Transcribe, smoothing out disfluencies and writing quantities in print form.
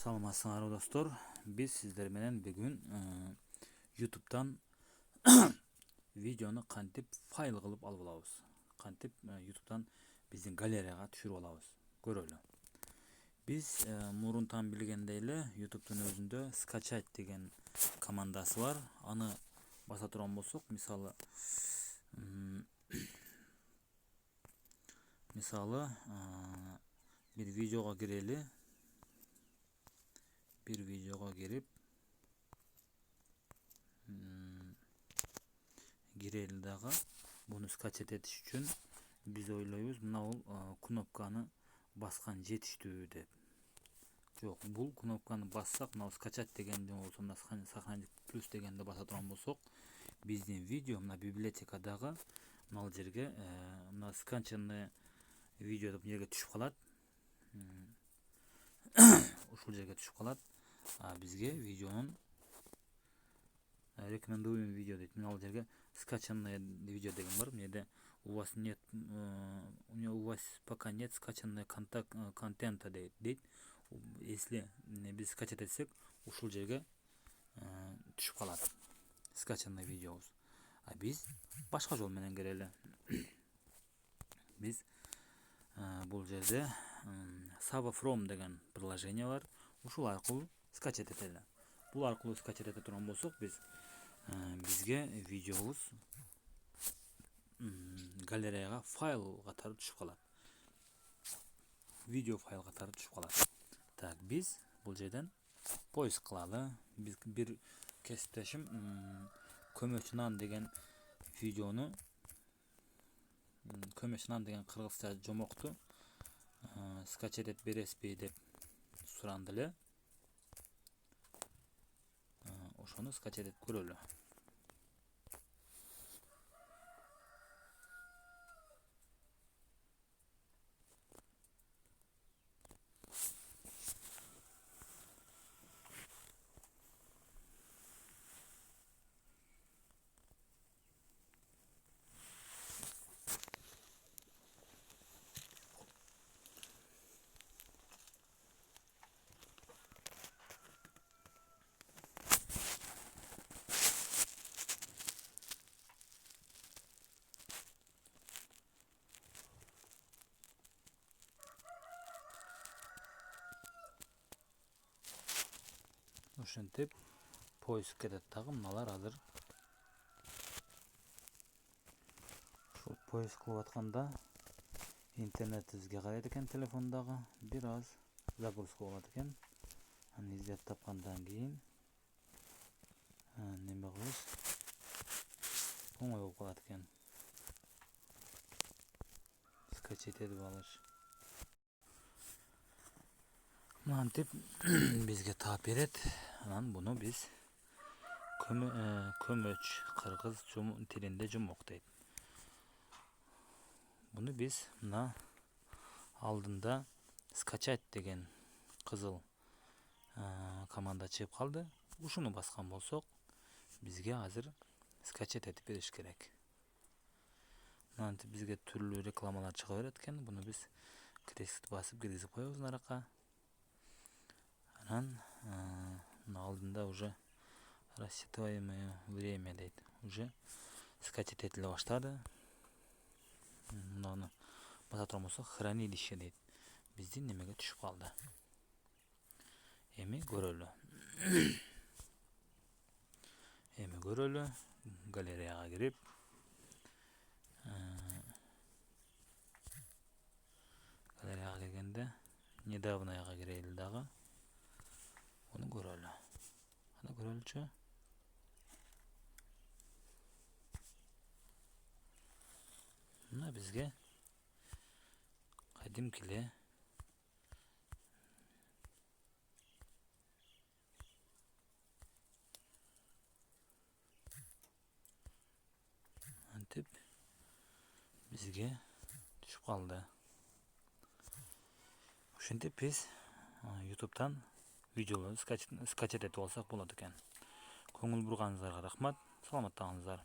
Саламатсыңарбы достор. Biz sizler менен бүгүн YouTube'dan видеону кантип файл кылып алып алабыз. Кантип YouTube'dan биздин галереяга түшүрүп алабыз. Көрөлү. Biz мурунтан билгендей эле YouTube'дун өзүндө скачать деген командасы бар. Аны баса турган болсок, мисалы bir видеого кирели. Bir видеого кирип кирели дагы буну скачать этиш үчүн биз ойлойбуз, мына бул кнопканы баскан жетиштүү деп. Жок, бул кнопканы бассак, мына скачать дегенде болсо, мына сохранить плюс дегенде баса турган болсок, биздин видео мына библиотекадагы мына жерге мына скачанный видео деп жерге түшүп калат. Ушул жерге түшүп калат. Бизге видеонун рекомендуемый видео дейт. Мына жерге скачанное видео деген бар. Мына у вас нет, у вас пока нет скачанного контента дейт. Если биз скачать этсек, ушул жерге түшүп калат скачанный видеобуз. Биз башка жол менен кирели. Биз бул жерде Sava From деген приложение бар. Ушул аркылуу скачать этели. Бул аркылуу скачать эте турган болсок, бизге видеобуз галереяга файл катары түшүп калат. Видео файл катары түшүп калат. Так, биз бул жерден поиск кылалы. Биз бир кесиптешим көмөчүнан деген видеону, көмөчүнан деген кыргызча жомокту скачать этип бересизби деп суранды эле. Ошону скачать этип көрөлү. Ошентип поиск кетет дагы, мыналар азыр. Ушул поиск кылып атканда интернет бизге карайт экен, телефондагы бир аз загрузка болот экен. Аны издеп тапкандан кийин неме кылыш оңой болуп калат экен. Скачать этип алыш. Мынантип бизге таап берет. Анан буну биз көмөч кыргыз тилинде жомок дейт. Буну биз мына алдында скачать деген кызыл команда чыгып калды. Ушуну баскан болсок, бизге азыр скачать этип бериш керек. Мынантип бизге түрлүү рекламалар чыга берет экен. Буну биз крестти басып киргизип коебуз наракка. Анан алдында уже рассчитываемое время дейт. Уже скачать этиле баштады. Мынаны баса турган болсок, хранилище дейт. Биздин немеге түшүп калды. Эми көрөлү. Галереяга кирип, галереяга киргенде недавнояга кирели дагы. Onu görölü. Ana görölüчү. Мына бизге кадимкиле антип бизге түшүп калды. Ошентип биз YouTube'dan видеолорду скачать этип алсак болот экен. Көңүл бурганыңыздарга рахмат. Саламаттаңыздар.